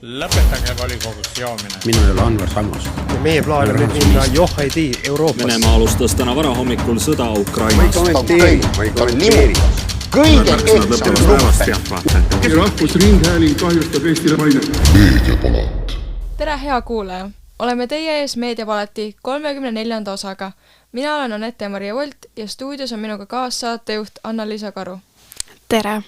Lõpetage volikogus joomine. Minu ei ole Anvar Sammas. Ja meie plaan on nüüd minna Johhaidi Euroopas. Venemaa alustas täna varahommikul sõda Ukrainas. Ma ei kommenteeri. Kõige kehtsam luppe. Rahvusringhääling kahjustab Eestile mainet. Meediapalat. Tere hea kuulaja! Oleme teie ees Meediapalati 34. osaga. Mina olen Anette-Maria Volt ja stuudios on minuga kaassaatejuht Anna-Liisa Karu. Tere!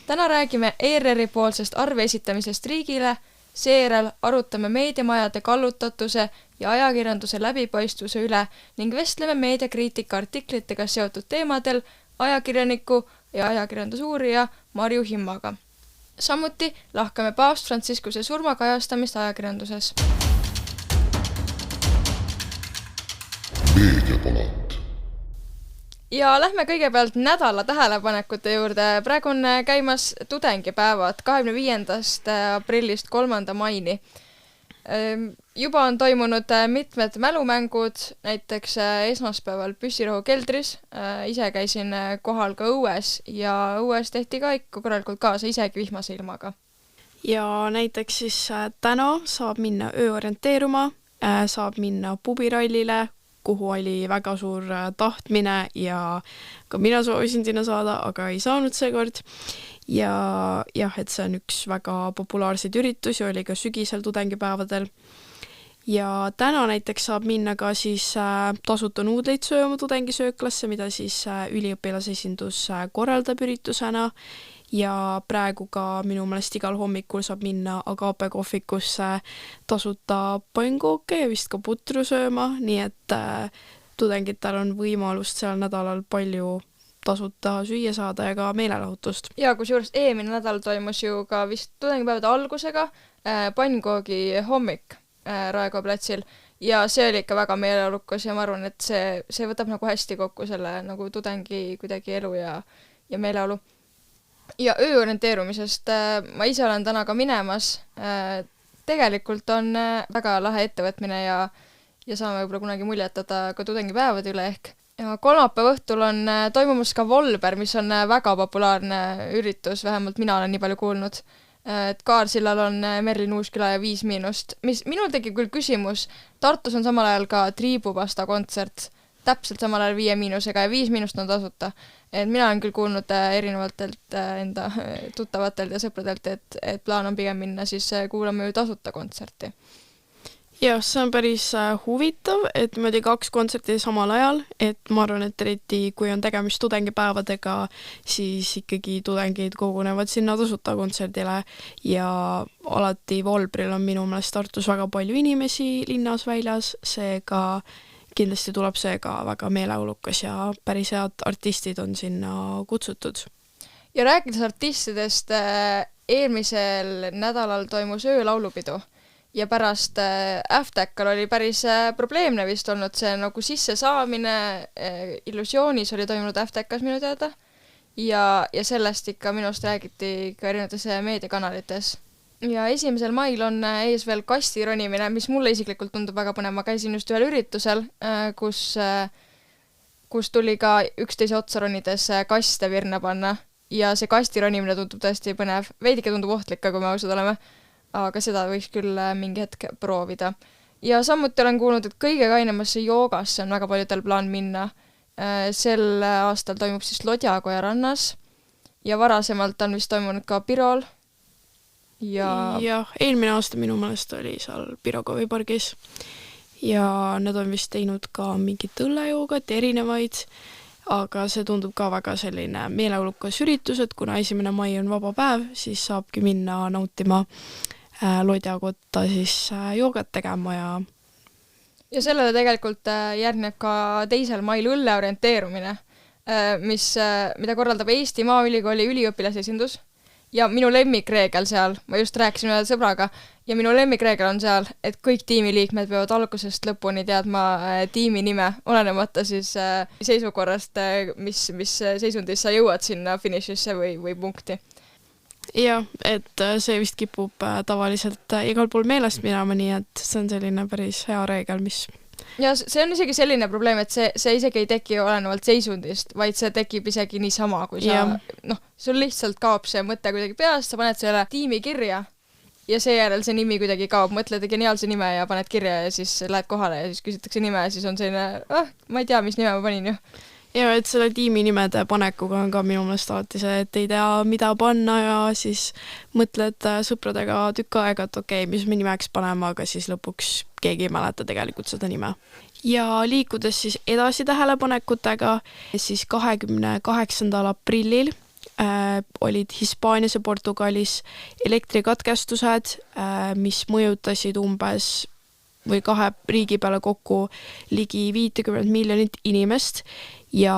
Täna räägime ERR-i poolsest arve esitamisest riigile, seejärel arutame meediamajade kallutatuse ja ajakirjanduse läbipaistvuse üle ning vestleme meediakriitika artiklitega seotud teemadel ajakirjaniku ja ajakirjandusuurija Marju Himmaga. Samuti lahkame paavst Franciscuse surma kajastamist ajakirjanduses. Meediapalat. Ja lähme kõigepealt nädala tähelepanekute juurde. Praegu on käimas tudengipäevad 25. aprillist 3. maini. Juba on toimunud mitmed mälumängud, näiteks esmaspäeval Püssirohu keldris. Ise käisin kohal ka õues ja õues tehti ka ikka korralikult kaasa, isegi vihmase ilmaga. Ja näiteks siis täna saab minna ööorienteeruma, saab minna pubirallile, kuhu oli väga suur tahtmine ja ka mina soovisin sinna saada, aga ei saanud seekord. Ja jah, et see on üks väga populaarseid üritusi, oli ka sügisel tudengipäevadel. Ja täna näiteks saab minna ka siis tasuta nuudleid sööma tudengisööklasse, mida siis üliõpilasesindus korraldab üritusena. Ja praegu ka minu meelest igal hommikul saab minna Agape kohvikusse tasuta pangooke ja vist ka putru sööma, nii et tudengitel on võimalust seal nädalal palju tasuta süüa saada ja ka meelelahutust. Ja kusjuures eelmine nädal toimus ju ka vist tudengipäevade algusega pannkoogi hommik Raekoja platsil ja see oli ikka väga meeleolukas ja ma arvan, et see võtab nagu hästi kokku selle nagu tudengi kuidagi elu ja meeleolu. Ja ööorienteerumisest ma ise olen täna ka minemas. Tegelikult on väga lahe ettevõtmine ja saame võib-olla kunagi muljetada ka tudengipäevade üle ehk. Ja kolmapäeva õhtul on toimumas ka Volber, mis on väga populaarne üritus, vähemalt mina olen nii palju kuulnud. Et Kaarsillal on Merlin Uusküla ja 5 Miinust. Minul tekib küll küsimus, Tartus on samal ajal ka Triibupasta kontsert, täpselt samal ajal 5 Miinusega ja 5 Miinust on tasuta. Et mina olen küll kuulnud erinevatelt enda tuttavatelt ja sõpradelt, et plaan on pigem minna, siis kuulame ju tasuta kontserti. Jah, see on päris huvitav, et me oli 2 kontserti samal ajal, et ma arvan, et eriti kui on tegemist tudengipäevadega, siis ikkagi tudengid kogunevad sinna tasuta kontserdile ja alati Volbril on minu meelest Tartus väga palju inimesi linnas väljas, seega kindlasti tuleb see ka väga meeleolukas ja päris head artistid on sinna kutsutud. Ja rääkides artistidest, eelmisel nädalal toimus öölaulupidu ja pärast Aftekal oli päris probleemne vist olnud see nagu sisse saamine, Illusioonis oli toimunud Aftekas minu teada ja sellest ikka minust räägiti ka erinevates meediakanalites. Ja 1. mail on ees veel kastironimine, mis mulle isiklikult tundub väga põnev. Ma käisin just ühel üritusel, kus tuli ka 11 otsa ronides kaste virna panna ja see kastironimine tundub tõesti põnev. Veidike tundub ohtlik, kui me ausad oleme, aga seda võiks küll mingi hetk proovida. Ja samuti olen kuulnud, et kõige kainemasse joogasse on väga paljudel plaan minna. Sel aastal toimub siis Lodjakoja rannas ja varasemalt on vist toimunud ka Pirol. Ja eelmine aasta minu meelest oli seal Pirogovi pargis ja nad on vist teinud ka mingit õllejoogat, erinevaid, aga see tundub ka väga selline meeleolukas üritus, et kuna 1. mai on vaba päev, siis saabki minna nautima Lodjakotta siis joogat tegema ja sellele tegelikult järgneb ka 2. mail õlleorienteerumine, mida korraldab Eesti Maaülikooli üliõpilasesindus. Ja minu lemmikreegel seal, ma just rääkisin ühe sõbraga, ja minu lemmikreegel on seal, et kõik tiimiliikmed peavad algusest lõpuni teadma tiimi nime, olenemata siis seisukorrast, mis seisundis sa jõuad sinna finišisse või punkti. Jah, et see vist kipub tavaliselt igal pool meelest minema, nii et see on selline päris hea reegel, mis... Ja see on isegi selline probleem, et see isegi ei teki olenevalt seisundist, vaid see tekib isegi niisama, kui sa, sul lihtsalt kaob see mõte kuidagi peast, sa paned selle tiimi kirja ja seejärel see nimi kuidagi kaob, mõtled geniaalse nime ja paned kirja ja siis lähed kohale ja siis küsitakse nime ja siis on selline, ma ei tea, mis nime ma panin ju. Ja et selle tiimi nimede panekuga on ka minu meelest alati see, et ei tea, mida panna ja siis mõtled sõpradega tükk aega, et okei, mis me nimeks paneme, aga siis lõpuks keegi ei mäleta tegelikult seda nime. Ja liikudes siis edasi tähelepanekutega, siis 28. aprillil olid Hispaanias ja Portugalis elektrikatkestused, mis mõjutasid umbes või 2 riigi peale kokku ligi 50 miljonit inimest ja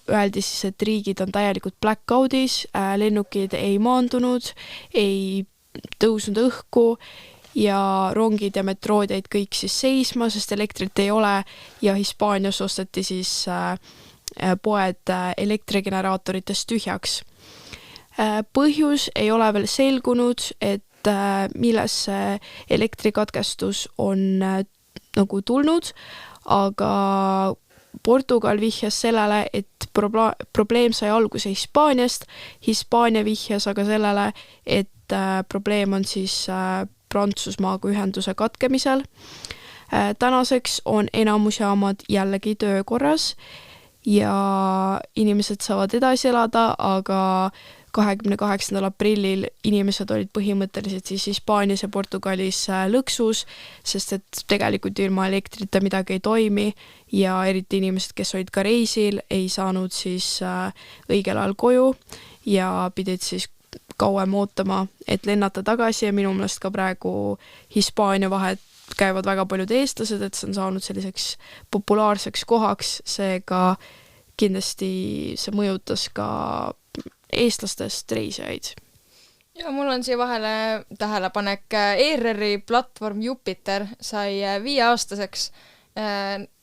öeldi siis, et riigid on täielikult blackout'is, lennukid ei maandunud, ei tõusnud õhku ja rongid ja metrood jäid kõik siis seisma, sest elektrit ei ole ja Hispaanias osteti siis poed elektrigeneraatoritest tühjaks. Põhjus ei ole veel selgunud, et milles see elektrikatkestus on nagu tulnud, aga Portugal vihjas sellele, et probleem sai alguse Hispaaniast, Hispaania vihjas aga sellele, et probleem on siis Prantsusmaaga ühenduse katkemisel. Tänaseks on enamus jaamad jällegi töökorras ja inimesed saavad edasi elada, aga 28. aprillil inimesed olid põhimõtteliselt siis Hispaanias ja Portugalis lõksus, sest et tegelikult ilma elektrita midagi ei toimi ja eriti inimesed, kes olid ka reisil, ei saanud siis õigel ajal koju ja pidid siis kauem ootama, et lennata tagasi ja minu meelest ka praegu Hispaania vahet käivad väga paljud eestlased, et see on saanud selliseks populaarseks kohaks, seega kindlasti see mõjutas ka eestlastest reisijaid. Ja mul on siia vahele tähelepanek. ERR-i platvorm Jupiter sai 5-aastaseks.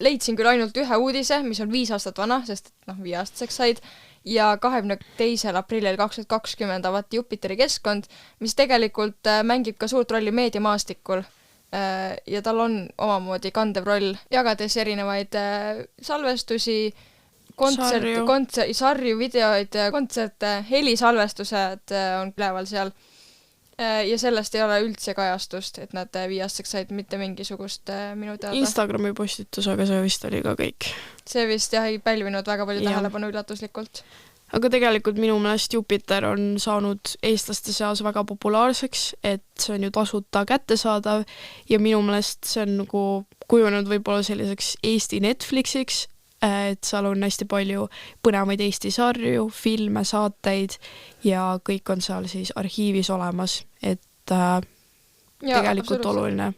Leidsin küll ainult ühe uudise, mis on 5 aastat vana, sest 5-aastaseks said. Ja 22. aprillil 2020 avati Jupiteri keskkond, mis tegelikult mängib ka suurt rolli meediamaastikul. Ja tal on omamoodi kandev roll, jagades erinevaid salvestusi, sarju, videoid, kontserte, helisalvestused on üleval seal ja sellest ei ole üldse kajastust, et nad 5-aastaseks said mitte mingisugust minu teada. Instagrami postitus, aga see vist oli ka kõik. See vist ei pälvinud väga palju tähelepanu üllatuslikult. Aga tegelikult minu meelest Jupiter on saanud eestlaste seas väga populaarseks, et see on ju tasuta kättesaadav ja minu meelest see on nagu kujunenud võib-olla selliseks Eesti Netflixiks, et seal on hästi palju põnevaid Eesti sarju, filme, saateid ja kõik on seal siis arhiivis olemas, et tegelikult oluline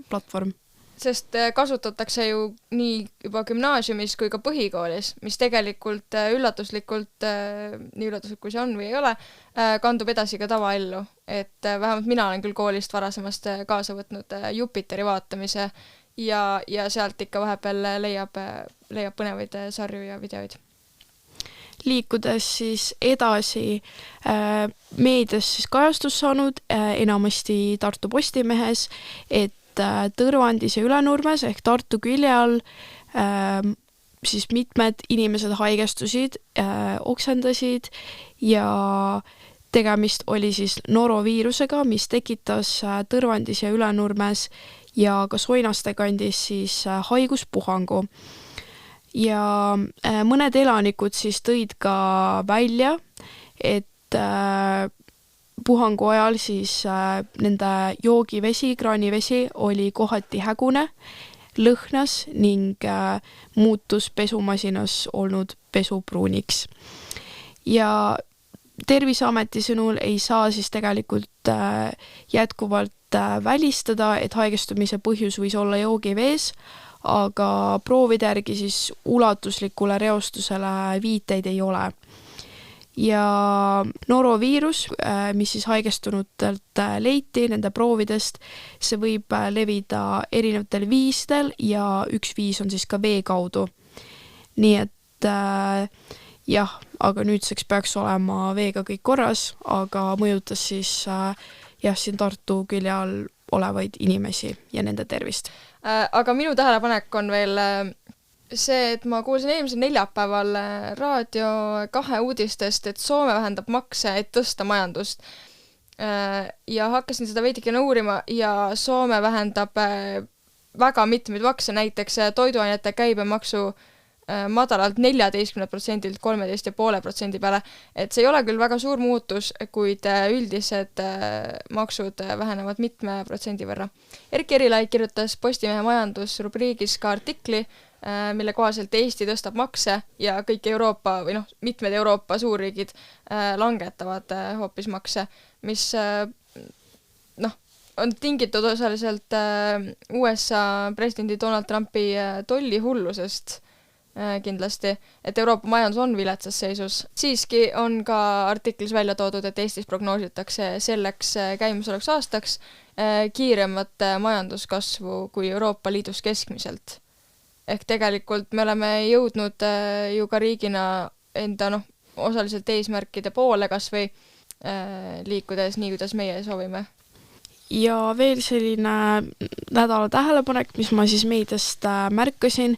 platvorm. Sest kasutatakse ju nii juba gümnaasiumis kui ka põhikoolis, mis tegelikult üllatuslikult, nii üllatuslik kui see on või ei ole, kandub edasi ka tavaellu. Et vähemalt mina olen küll koolist varasemast kaasa võtnud Jupiteri vaatamise ja sealt ikka vahepeal leiab põnevaid sarju ja videoid. Liikudes siis edasi meedias siis kajastus saanud enamasti Tartu Postimehes, et Tõrvandis ja Ülenurmes ehk Tartu külje all siis mitmed inimesed haigestusid, oksendasid ja tegemist oli siis noroviirusega, mis tekitas Tõrvandis ja Ülenurmes ja ka Soinaste kandis siis haiguspuhangu. Ja mõned elanikud siis tõid ka välja, et puhangu ajal siis nende joogivesi, kraanivesi oli kohati hägune, lõhnas ning muutus pesumasinas olnud pesupruuniks. Ja Terviseameti sõnul ei saa siis tegelikult jätkuvalt välistada, et haigestumise põhjus võis olla joogivees, aga proovide järgi siis ulatuslikule reostusele viiteid ei ole. Ja noroviirus, mis siis haigestunutelt leiti nende proovidest, see võib levida erinevatel viisidel ja üks viis on siis ka vee kaudu. Nii et jah, aga nüüdseks peaks olema veega kõik korras, aga mõjutas siis siin Tartu külje all olevaid inimesi ja nende tervist. Aga minu tähelepanek on veel see, et ma kuulsin eelmisel neljapäeval Raadio 2 uudistest, et Soome vähendab makse, et tõsta majandust. ja hakkasin seda veidikene uurima ja Soome vähendab väga mitmeid makse, näiteks toiduainete käibemaksu madalalt 14% 13,5% peale, et see ei ole küll väga suur muutus, kuid üldised maksud vähenevad mitme protsendi võrra. Erki Erilaid kirjutas Postimehe majandusrubriigis ka artikli, mille kohaselt Eesti tõstab makse ja kõik Euroopa või mitmed Euroopa suurriigid langetavad hoopis makse, mis on tingitud osaliselt USA presidendi Donald Trumpi tollihullusest kindlasti, et Euroopa majandus on viletsas seisus. Siiski on ka artiklis välja toodud, et Eestis prognoositakse selleks käimasolevaks aastaks kiiremat majanduskasvu kui Euroopa Liidus keskmiselt. Ehk tegelikult me oleme jõudnud ju ka riigina enda osaliselt eesmärkide poole kas või liikudes nii, kuidas meie soovime. Ja veel selline nädala tähelepanek, mis ma siis meediast märkasin,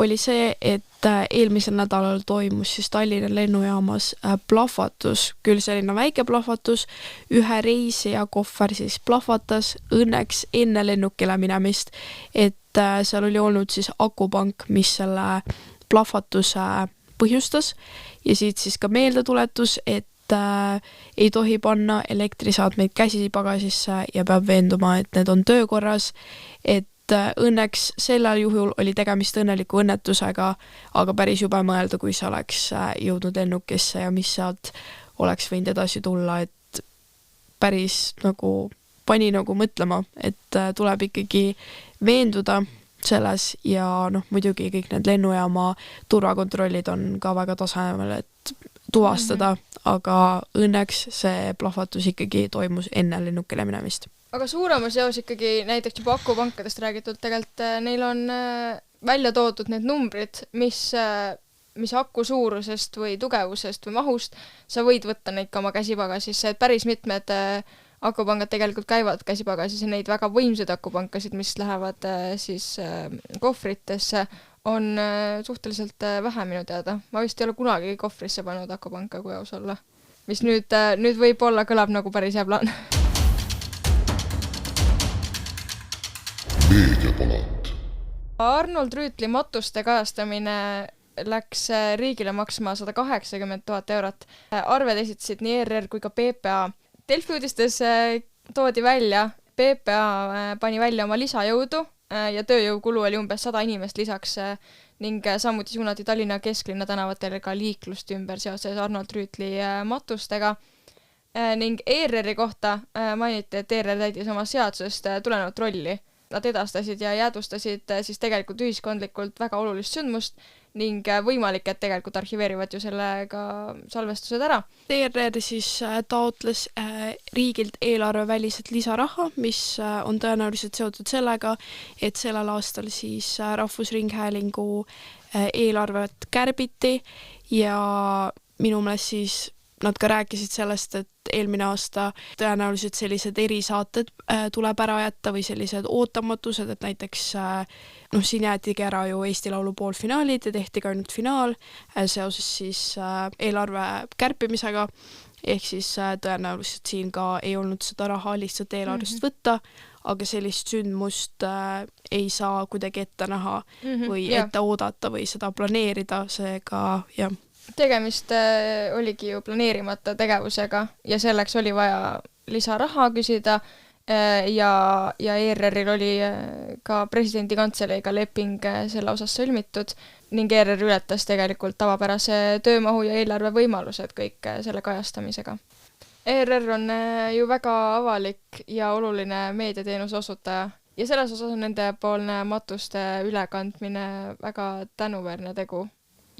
oli see, et eelmisel nädalal toimus siis Tallinna lennujaamas plahvatus, küll selline väike plahvatus, ühe reisija kohver siis plahvatas õnneks enne lennukile minemist, et seal oli olnud siis akupank, mis selle plahvatuse põhjustas ja siit siis ka meeldetuletus, et ei tohi panna elektrisaadmeid käsipagasisse ja peab veenduma, et need on töökorras, et õnneks sellel juhul oli tegemist õnneliku õnnetusega, aga päris jube mõelda, kui see oleks jõudnud lennukisse ja mis sealt oleks võinud edasi tulla, et päris pani mõtlema, et tuleb ikkagi veenduda selles ja muidugi kõik need lennujaama turvakontrollid on ka väga tasemel, et tuvastada, aga õnneks see plahvatus ikkagi toimus enne lennukile minemist. Aga suurema seos ikkagi näiteks juba akupankadest räägitud, tegelikult neil on välja toodud need numbrid, mis aku suurusest või tugevusest või mahust sa võid võtta neid ka oma käsipagasisse, et päris mitmed akupangad tegelikult käivad käsipagasis ja neid väga võimsaid akupankasid, mis lähevad siis kohvritesse, on suhteliselt vähe minu teada. Ma vist ei ole kunagi kohvrisse pannud akupanka, kui aus olla. Mis nüüd võib-olla kõlab nagu päris hea plaan. Meediapalat. Arnold Rüütli matuste kajastamine läks riigile maksma 180 000 eurot. Arved esitasid nii ERR kui ka PPA. Delfi uudistes toodi välja, PPA pani välja oma lisajõudu ja tööjõukulu oli umbes 100 inimest lisaks ning samuti suunati Tallinna kesklinna tänavatele ka liiklust ümber seoses Arnold Rüütli matustega. Ning ERR-i kohta mainiti, et ERR täitis oma seadusest tulenevat rolli. Nad edastasid ja jäädustasid siis tegelikult ühiskondlikult väga olulist sündmust ning võimalik, et tegelikult arhiveerivad ju sellega salvestused ära. ERR siis taotles riigilt eelarveväliselt lisaraha, mis on tõenäoliselt seotud sellega, et sellel aastal siis Rahvusringhäälingu eelarvet kärbiti ja minu meelest siis nad ka rääkisid sellest, et eelmine aasta tõenäoliselt sellised erisaated tuleb ära jätta või sellised ootamatused, et näiteks siin jäetigi ära ju Eesti Laulu poolfinaalid ja tehti ka ainult finaal seoses siis eelarve kärpimisega, ehk siis tõenäoliselt siin ka ei olnud seda raha lihtsalt eelarvest võtta, aga sellist sündmust ei saa kuidagi ette näha või ette oodata või seda planeerida, seega jah. Tegemist oligi ju planeerimata tegevusega ja selleks oli vaja lisaraha küsida ja ERR-il oli ka presidendi kantseleiga leping selle osas sõlmitud ning ERR ületas tegelikult tavapärase töömahu ja eelarve võimalused kõik selle kajastamisega. ERR on ju väga avalik ja oluline meediateenuse osutaja ja selles osas on nende poolne matuste ülekandmine väga tänuväärne tegu.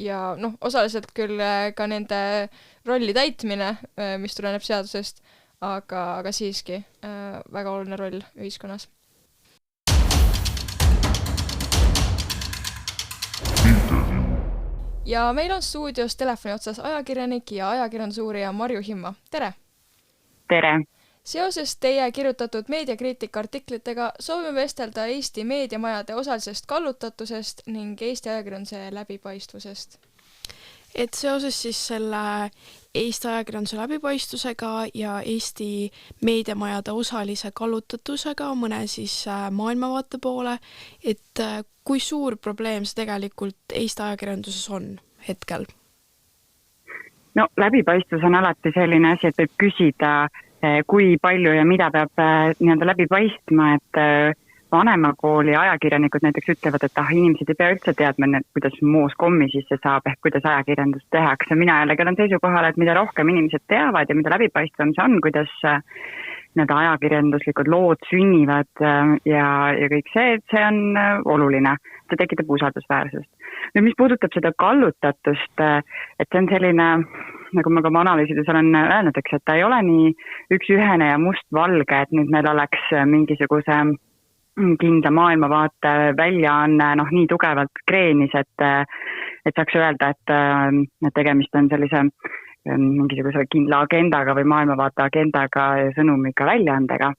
Ja osaliselt küll ka nende rolli täitmine, mis tuleneb seadusest, aga siiski väga oluline roll ühiskonnas. Ja meil on stuudios telefoni otsas ajakirjanik ja ajakirjandusuurija Marju Himma. Tere! Tere! Seoses teie kirjutatud meediakriitika artiklitega soovime vestelda Eesti meediamajade osalisest kallutatusest ning Eesti ajakirjanduse läbipaistvusest. Et seoses siis selle Eesti ajakirjanduse läbipaistvusega ja Eesti meediamajade osalise kallutatusega mõne siis maailmavaate poole, et kui suur probleem see tegelikult Eesti ajakirjanduses on hetkel? No läbipaistvus on alati selline asi, et võib küsida, kui palju ja mida peab nii-öelda läbi paistma, et vanemakooli ajakirjanikud näiteks ütlevad, et inimesed ei pea üldse teadma, kuidas moos kommi sisse saab ehk kuidas ajakirjandust tehakse. Mina jällegi olen seisukohal, et mida rohkem inimesed teavad ja mida läbipaistvam see on, kuidas need ajakirjanduslikud lood sünnivad ja kõik see on oluline. See tekitab usaldusväärsust. Nüüd, mis puudutab seda kallutatust, et see on selline, nagu ma ka oma analüüsides olen öelnud, et ta ei ole nii üks-ühene ja must-valge, et nüüd meil oleks mingisuguse kindla maailmavaate väljaanne nii tugevalt kreenis, et saaks öelda, et tegemist on sellise mingisuguse kindla agendaga või maailmavaate agendaga ja sõnumiga väljaandega.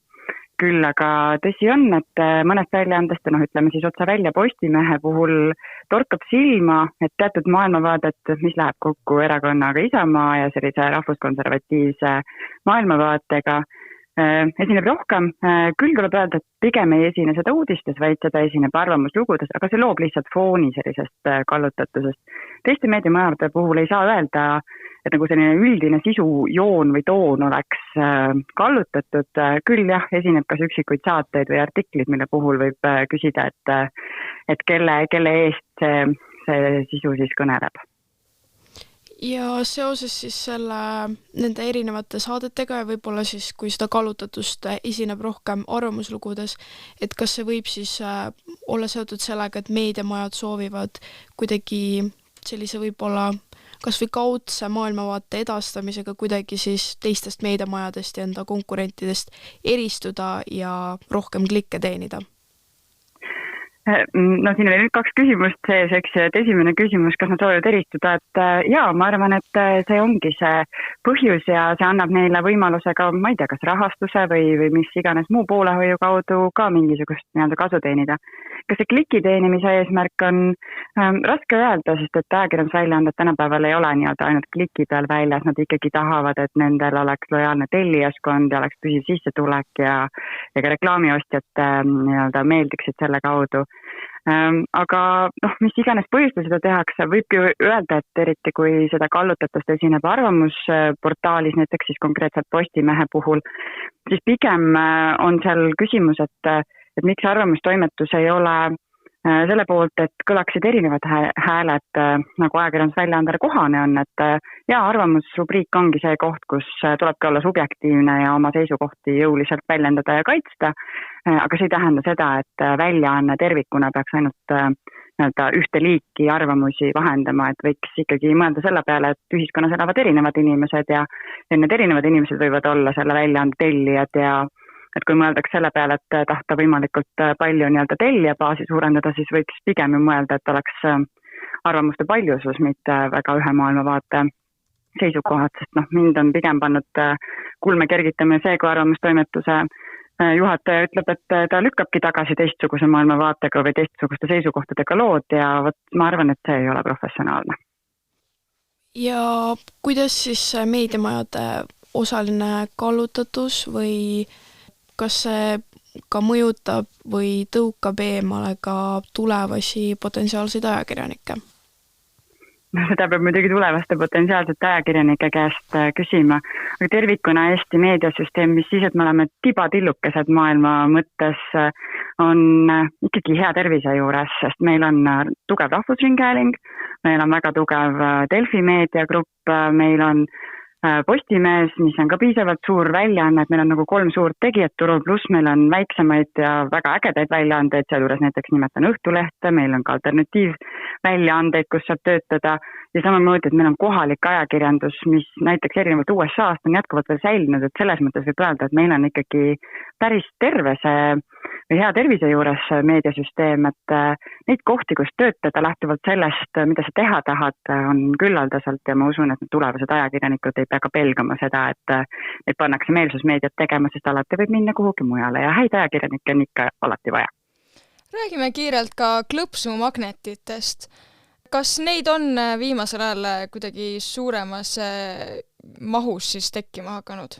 Küll aga tõsi on, et mõnest väljaandest, ütleme siis otsa välja Postimehe puhul torkab silma, et teatud maailmavaadet, mis läheb kokku erakonnaga Isamaa ja sellise rahvuskonservatiivse maailmavaatega, esineb rohkem. Küll tuleb öelda, et pigem ei esine seda uudistes, vaid seda esineb arvamuslugudes, aga see loob lihtsalt fooni sellisest kallutatusest. Teiste meediamajade puhul ei saa öelda, et nagu selline üldine sisujoon või toon oleks kallutatud. Küll jah, esineb kas üksikuid saateid või artiklid, mille puhul võib küsida, et kelle eest see sisu siis kõneleb. Ja seoses siis nende erinevate saadetega ja võib-olla siis, kui seda kallutatust esineb rohkem arvamuslugudes, et kas see võib siis olla seotud sellega, et meediamajad soovivad kuidagi sellise võib-olla kas või kaudse maailmavaate edastamisega kuidagi siis teistest meediamajadest ja enda konkurentidest eristuda ja rohkem klikke teenida? No siin oli nüüd 2 küsimust sees, eks, et esimene küsimus, kas nad soovivad eristuda, et ma arvan, et see ongi see põhjus ja see annab neile võimaluse ka, ma ei tea, kas rahastuse või mis iganes muu poolehoiu kaudu ka mingisugust nii-öelda kasu teenida. Kas see kliki teenimise eesmärk on raske öelda, sest et ajakirjandusväljaanded tänapäeval ei ole nii-öelda ainult kliki peal väljas, nad ikkagi tahavad, et nendel oleks lojaalne tellijaskond ja oleks püsiv sissetulek ja ka reklaamiostjad nii-öelda meeldiksid selle kaudu. Aga mis iganes põhjustel seda tehakse, võibki öelda, et eriti kui seda kallutatust esineb arvamusportaalis, näiteks siis konkreetselt Postimehe puhul, siis pigem on seal küsimus, et miks arvamustoimetus ei ole selle poolt, et kõlaksid erinevad hääled, nagu ajakirjandusväljaandele kohane on, et arvamusrubriik ongi see koht, kus tulebki olla subjektiivne ja oma seisukohti jõuliselt väljendada ja kaitsta, aga see ei tähenda seda, et väljaanne tervikuna peaks ainult ühte liiki arvamusi vahendama, et võiks ikkagi mõelda selle peale, et ühiskonnas elavad erinevad inimesed ja need erinevad inimesed võivad olla selle väljaande tellijad ja et kui mõeldaks selle peale, et tahta võimalikult palju nii-öelda tellijabaasi suurendada, siis võiks pigem ju mõelda, et oleks arvamuste paljusus, mitte väga ühe maailmavaate seisukohad, sest mind on pigem pannud kulme kergitama see, kui arvamustoimetuse juhataja ütleb, et ta lükkabki tagasi teistsuguse maailmavaatega või teistsuguste seisukohtadega lood ja ma arvan, et see ei ole professionaalne. Ja kuidas siis meediamajade osaline kallutatus või kas see ka mõjutab või tõukab eemale ka tulevasi potentsiaalseid ajakirjanikke? Seda peab muidugi tulevaste potentsiaalsete ajakirjanike käest küsima, aga tervikuna Eesti meediasüsteem, mis siis, et me oleme tibatillukesed maailma mõttes, on ikkagi hea tervise juures, sest meil on tugev rahvusringhääling, meil on väga tugev Delfi meediagrupp, meil on Postimees, mis on ka piisavalt suur väljaanne, et meil on nagu 3 suurt tegijat turul, pluss meil on väiksemaid ja väga ägedaid väljaandeid, sealjuures näiteks nimetan Õhtulehte, meil on ka alternatiivväljaandeid, kus saab töötada ja samamoodi, et meil on kohalik ajakirjandus, mis näiteks erinevalt USA-st on jätkuvalt veel säilinud, et selles mõttes võib öelda, et meil on ikkagi päris terve see või hea tervise juures meediasüsteem, et neid kohti, kus töötada lähtuvalt sellest, mida sa teha tahad, on küllaldaselt ja ma usun, et tulevased ajakirjanikud ei pea ka pelgama seda, et neid pannakse meelsusmeediat tegema, sest alati võib minna kuhugi mujale ja häid ajakirjanikke on ikka alati vaja. Räägime kiirelt ka klõpsumagnetitest. kas neid on viimasel ajal kuidagi suuremas mahus siis tekkima hakanud?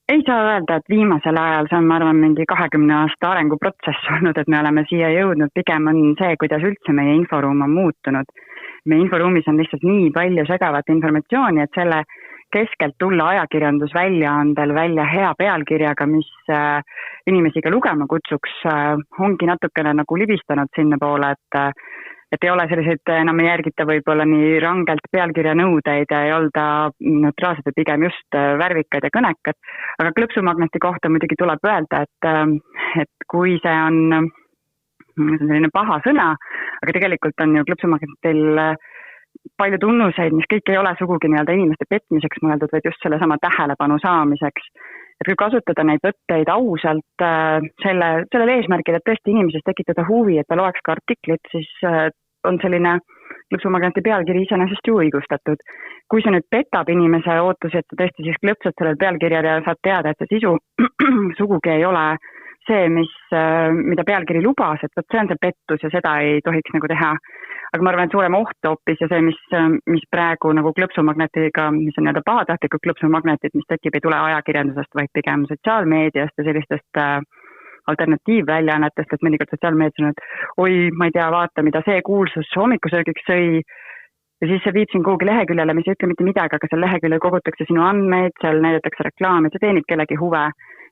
Ei saa öelda, et viimasel ajal see on, ma arvan, mingi 20 aasta arenguprotsess olnud, et me oleme siia jõudnud. Pigem on see, kuidas üldse meie inforuum on muutunud. Meie inforuumis on lihtsalt nii palju segavat informatsiooni, et selle keskelt tulla ajakirjandusväljaandel välja hea pealkirjaga, mis inimesi ka lugema kutsuks, ongi natukene nagu libistanud sinna poole, et ei ole selliseid, enam ei järgita võib-olla nii rangelt pealkirja nõudeid ja ei olda neutraalsed, pigem just värvikad ja kõnekad. Aga klõpsumagneti kohta muidugi tuleb öelda, et kui see on selline paha sõna, aga tegelikult on ju klõpsumagnetil palju tunnuseid, mis kõik ei ole sugugi nii-öelda inimeste petmiseks mõeldud, vaid just selle sama tähelepanu saamiseks. Et kui kasutada neid võtteid ausalt sellel eesmärgil, et tõesti inimesest tekitada huvi, et ta loeks ka artiklit, siis on selline klõpsumagneti pealkiri iseenesest ju õigustatud. Kui see nüüd petab inimese ootusi, et ta tõesti siis klõpsad sellel pealkirjal ja saad teada, et see sisu sugugi ei ole see, mida pealkiri lubas, et see on see pettus ja seda ei tohiks nagu teha. Aga ma arvan, et suurem oht hoopis ja see, mis praegu nagu klõpsumagnetiga, mis on nii-öelda pahatahtlikud klõpsumagnetit, mis tekib, ei tule ajakirjandusest, vaid pigem sotsiaalmeediast ja sellistest alternatiivväljaannetest, et mõnikord sotsiaalmeedias on, et oi, ma ei tea, vaata, mida see kuulsus hommikusöögiks sõi ja siis see viib siin kuhugi leheküljele, mis ei ütle mitte midagi, aga seal leheküljel kogutakse sinu andmeid, seal näidatakse reklaami, see teenib kellegi huve.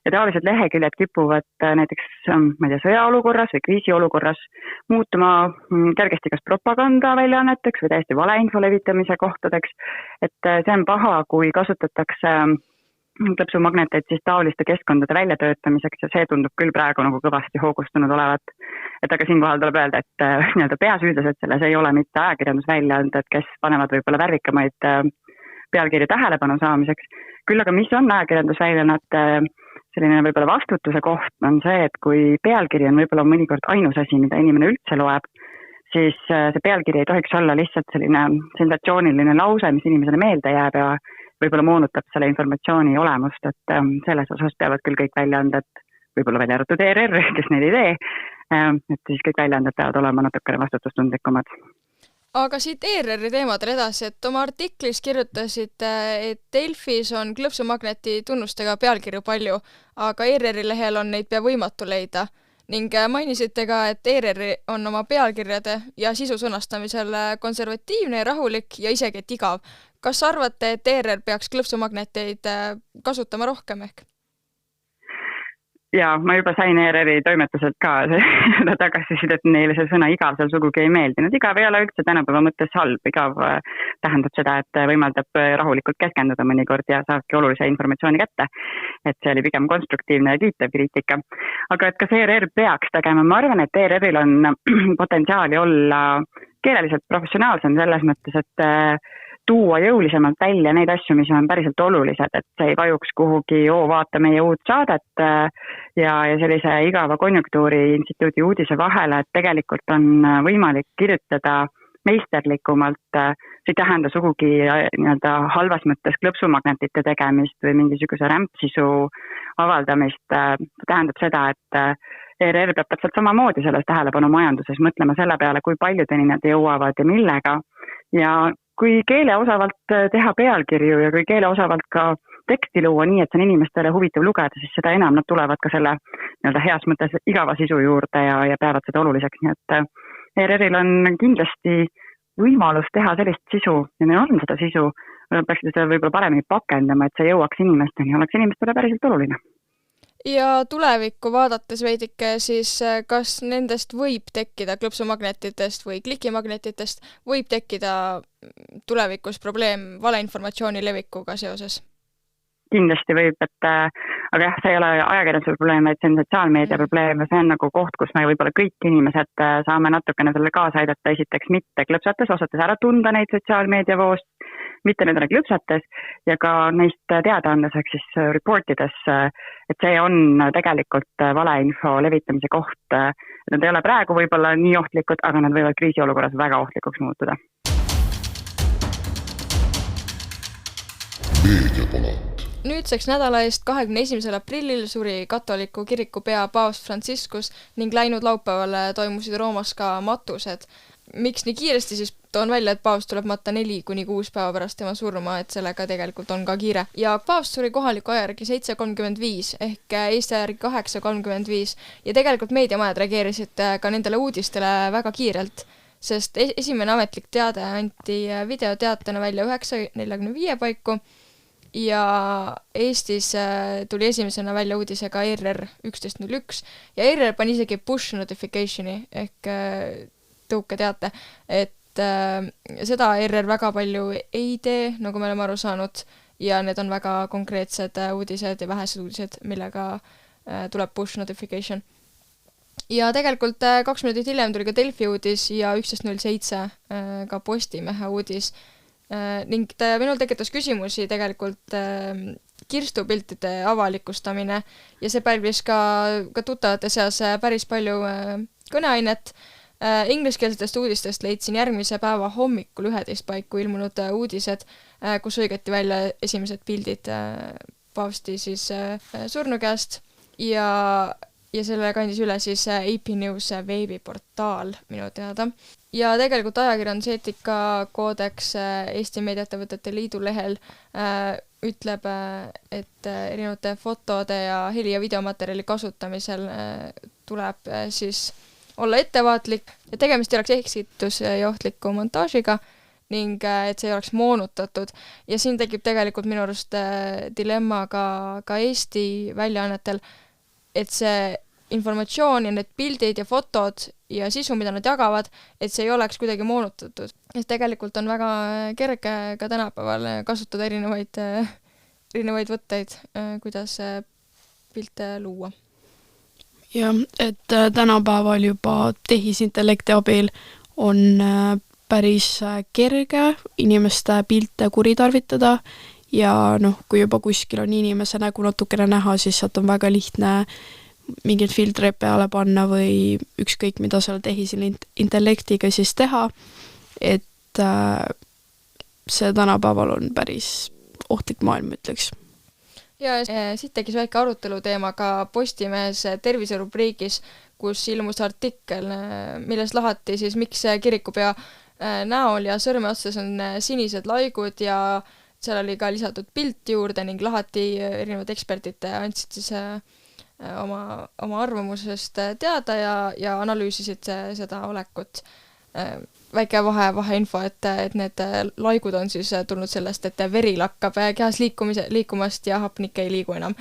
Ja tavaliselt leheküljed kipuvad näiteks sõjaolukorras või kriisiolukorras muutuma kergesti kas propaganda väljaanneteks või täiesti valeinfo levitamise kohtadeks. Et see on paha, kui kasutatakse klõpsumagneteid siis taoliste keskkondade väljatöötamiseks ja see tundub küll praegu nagu kõvasti hoogustunud olevat. Et aga siinkohal tuleb öelda, et nii-öelda peasüüdlased selles ei ole mitte ajakirjandusväljaanded, kes panevad võib-olla värvikamaid pealkirja tähelepanu saamiseks. Küll aga mis on ajakirjandusväljaannete selline võib-olla vastutuse koht on see, et kui pealkiri on võib-olla mõnikord ainus asi, mida inimene üldse loeb, siis see pealkiri ei tohiks olla lihtsalt selline sensatsiooniline lause, mis inimesele meelde jääb ja võib-olla moonutab selle informatsiooni olemust, et selles osas peavad küll kõik väljaanded, võib-olla välja arvatud ERR, kes neid ei tee, et siis kõik väljaanded peavad olema natukene vastutustundlikumad. Aga siit ERR-i teemadel edasi, et oma artiklis kirjutasite, et Delfis on klõpsumagneti tunnustega pealkirju palju, aga ERR-i lehel on neid pea võimatu leida. Ning mainisite ka, et ERR on oma pealkirjade ja sisu sõnastamisel konservatiivne ja rahulik ja isegi et igav. Kas arvate, et ERR peaks klõpsumagneteid kasutama rohkem ehk? Ja ma juba sain ERR-i toimetuselt ka seda tagasisidet, et neile see sõna igav seal sugugi ei meeldinud. Igav ei ole üldse tänapäeva mõttes halb. Igav tähendab seda, et võimaldab rahulikult keskenduda mõnikord ja saabki olulise informatsiooni kätte. Et see oli pigem konstruktiivne ja kiitev kriitika. Aga et kas ERR peaks tegema? Ma arvan, et ERR-il on potentsiaali olla keeleliselt professionaalsem selles mõttes, et tuua jõulisemalt välja neid asju, mis on päriselt olulised, et see ei vajuks kuhugi, vaata meie uut saadet ja sellise igava konjunktuuri instituudi uudise vahele, et tegelikult on võimalik kirjutada meisterlikumalt, see ei tähenda sugugi nii-öelda halvas mõttes klõpsumagnetite tegemist või mingisuguse rämpsisu avaldamist. See tähendab seda, et ERR peab täpselt samamoodi selles tähelepanu majanduses mõtlema selle peale, kui paljudeni nad jõuavad ja millega ja kui keeleosavalt teha pealkirju ja kui keeleosavalt ka teksti luua nii, et see on inimestele huvitav lugeda, siis seda enam nad tulevad ka selle nii-öelda heas mõttes igava sisu juurde ja peavad seda oluliseks. Nii et ERR-il on kindlasti võimalus teha sellist sisu ja neil on seda sisu, peaks seda võib-olla paremini pakendama, et see jõuaks inimesteni ja oleks inimestele päriselt oluline. Ja tulevikku vaadates veidike, siis kas nendest võib tekkida klõpsumagnetitest või klikimagnetitest, võib tekkida tulevikus probleem valeinformatsiooni levikuga seoses? Kindlasti võib, aga jah, see ei ole ajakirjanduse probleem, vaid see on sotsiaalmeedia probleem ja see on nagu koht, kus me võib-olla kõik inimesed saame natukene selle kaasa aidata, esiteks mitte klõpsates, osates ära tunda neid sotsiaalmeedia voost, mitte nendele klõpsates ja ka neist teada andes, ehk siis reportides, et see on tegelikult valeinfo levitamise koht. Nad ei ole praegu võib-olla nii ohtlikud, aga nad võivad kriisiolukorras väga ohtlikuks muutuda. Nüüdseks nädala eest 21. aprillil suri katoliku kiriku pea paavst Franciscus ning läinud laupäeval toimusid Roomas ka matused. miks nii kiiresti, siis toon välja, et paavst tuleb matta 4-6 päeva pärast tema surma, et sellega tegelikult on ka kiire. Ja paavst suri kohaliku aja järgi 7:35 ehk Eesti aja järgi 8:35 ja tegelikult meediamajad reageerisid ka nendele uudistele väga kiirelt, sest esimene ametlik teade anti videoteatena välja 9:45 paiku ja Eestis tuli esimesena välja uudisega ERR 11:01 ja ERR pani isegi push notificationi ehk tõuketeate, et seda ERR väga palju ei tee, nagu me oleme aru saanud, ja need on väga konkreetsed uudised ja vähesed uudised, millega tuleb push notification. Ja tegelikult 2 minutit hiljem tuli ka Delfi uudis ja 11:07 ka Postimehe uudis ning minul tekitas küsimusi tegelikult kirstupiltide avalikustamine ja see pälvis ka tuttavate seas päris palju kõneainet. Ingliskeelsetest uudistest leidsin järgmise päeva hommikul 11 paiku ilmunud uudised, kus õigeti välja esimesed pildid paavsti siis surnu käest ja selle kandis üle siis AP News veebiportaal minu teada. Ja tegelikult ajakirjanduseetika koodeks Eesti Meediaettevõtete Liidu lehel ütleb, et erinevate fotode ja heli- ja videomaterjali kasutamisel tuleb siis olla ettevaatlik ja tegemist ei oleks eksitusjohtliku montaažiga ning et see ei oleks moonutatud. Ja siin tekib tegelikult minu arust dilemma ka Eesti väljaannetel, et see informatsioon ja need pildid ja fotod ja sisu, mida nad jagavad, et see ei oleks kuidagi moonutatud. Ja tegelikult on väga kerge ka tänapäeval kasutada erinevaid võtteid, kuidas pilte luua. Jah, et tänapäeval juba tehisintellekti abil on päris kerge inimeste pilte kuritarvitada ja kui juba kuskil on inimese nägu natukene näha, siis sealt on väga lihtne mingid filtreid peale panna või ükskõik mida seal tehisintellektiga siis teha, et see tänapäeval on päris ohtlik maailm, ütleks. Ja siit tekkis väike arutelu teema ka Postimehes terviserubriigis, kus ilmus artikkel, milles lahati siis, miks kirikupea näol ja sõrme otsas on sinised laigud ja seal oli ka lisatud pilt juurde ning lahati erinevad eksperdid andsid siis oma arvamusest teada ja analüüsisid seda olekut. Väike vaheinfo, et need laigud on siis tulnud sellest, et veri lakkab kehas liikumast ja hapnik ei liigu enam.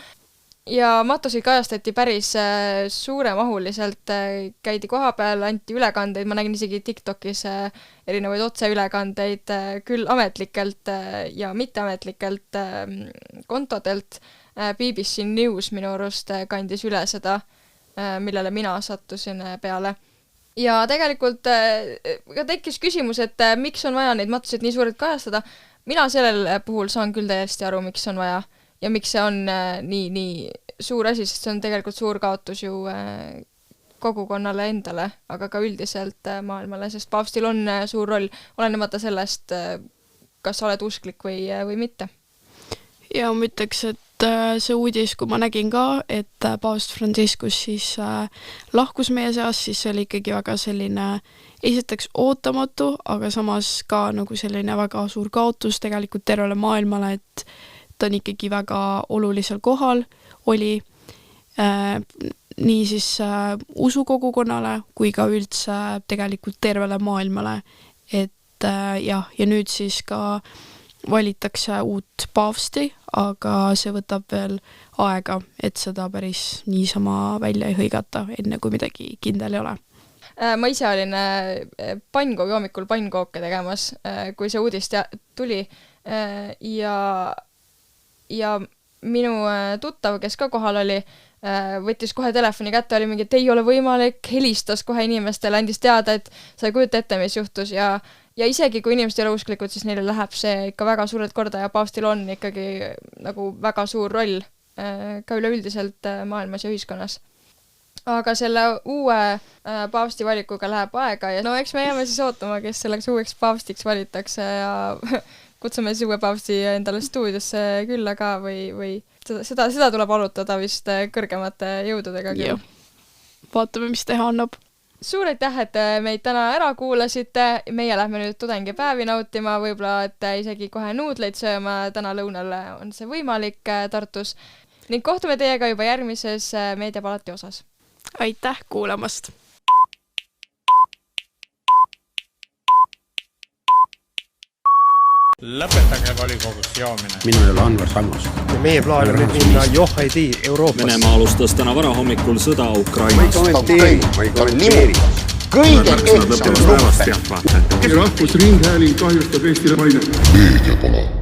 Ja matusid kajastati päris suuremahuliselt, käidi koha peal, anti ülekandeid, ma nägin isegi TikTokis erinevaid otseülekandeid küll ametlikelt ja mitteametlikelt kontodelt. BBC News minu arust kandis üle seda, millele mina sattusin peale. Ja tegelikult tekkis küsimus, et miks on vaja neid matuseid nii suurelt kajastada. Mina sellel puhul saan küll täiesti aru, miks on vaja ja miks see on nii suur asi, sest see on tegelikult suur kaotus ju kogukonnale endale, aga ka üldiselt maailmale, sest paavstil on suur roll, olenemata sellest, kas sa oled usklik või mitte. Ja ma ütleks, et see uudis, kui ma nägin ka, et paavst Franciscus siis lahkus meie seas, siis see oli ikkagi väga selline esiteks ootamatu, aga samas ka nagu selline väga suur kaotus tegelikult tervele maailmale, et ta on ikkagi väga olulisel kohal oli nii siis usukogukonnale kui ka üldse tegelikult tervele maailmale. Et ja nüüd siis ka valitakse uut paavsti, aga see võtab veel aega, et seda päris niisama välja ei hõigata, enne kui midagi kindel ei ole. Ma ise olin pannkoogi hommikul pannkooke tegemas, kui see uudis tuli ja minu tuttav, kes ka kohal oli, võttis kohe telefoni kätte, oli mingi, et ei ole võimalik, helistas kohe inimestele, andis teada, et sa ei kujuta ette, mis juhtus ja isegi kui inimesed ei ole usklikud, siis neile läheb see ikka väga suurelt korda ja paavstil on ikkagi nagu väga suur roll ka üleüldiselt maailmas ja ühiskonnas. Aga selle uue paavsti valikuga läheb aega ja eks me jääme siis ootama, kes selleks uueks paavstiks valitakse ja kutsume siis uue paavsti endale stuudiosse külla ka või seda tuleb arutada vist kõrgemate jõududega küll. Vaatame, mis teha annab. suur aitäh, et meid täna ära kuulasite, meie lähme nüüd tudengipäevi nautima, võib-olla et isegi kohe nuudleid sööma, täna lõunal on see võimalik Tartus ning kohtume teiega juba järgmises Meediapalati osas. Aitäh kuulamast! Lõpetage volikogus joomine. Minu ei ole Anvar Sammos. Ja meie plaan on nüüd minna Johhaidi Euroopasse. Venemaa alustas täna varahommikul sõda Ukrainas. Ma ei kommenteeri. Kõige ehtsam luppe. Rahvusringhääling kahjustab Eestile mainet. Meediapalati.